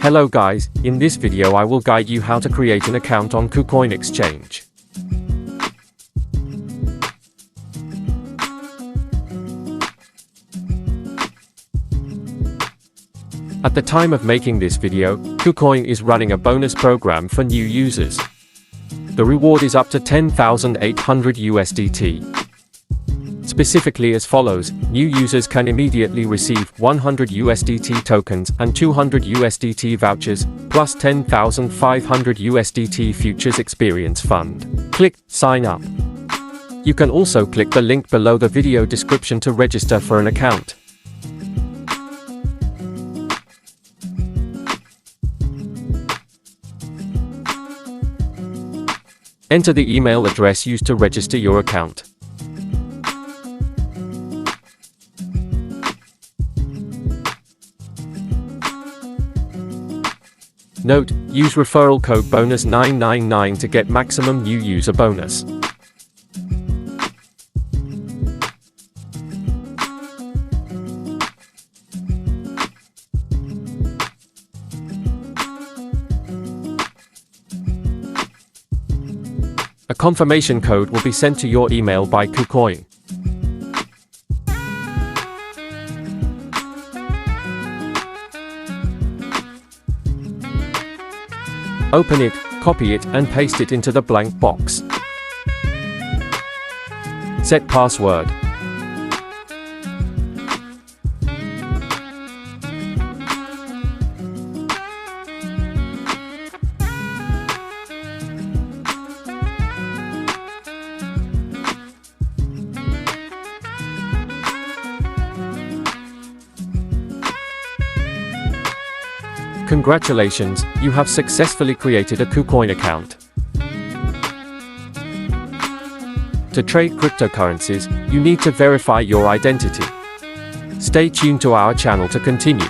Hello guys, in this video I will guide you how to create an account on KuCoin exchange. At the time of making this video, KuCoin is running a bonus program for new users. The reward is up to 10,800 USDT. Specifically as follows: new users can immediately receive 100 USDT tokens and 200 USDT vouchers, plus 10,500 USDT Futures Experience Fund. Click Sign Up. You can also click the link below the video description to register for an account. Enter the email address used to register your account. Note: use referral code bonus 999 to get maximum new user bonus. A confirmation code will be sent to your email by KuCoin. Open it, copy it, and paste it into the blank box. Set password. Congratulations, you have successfully created a KuCoin account. To trade cryptocurrencies, you need to verify your identity. Stay tuned to our channel to continue.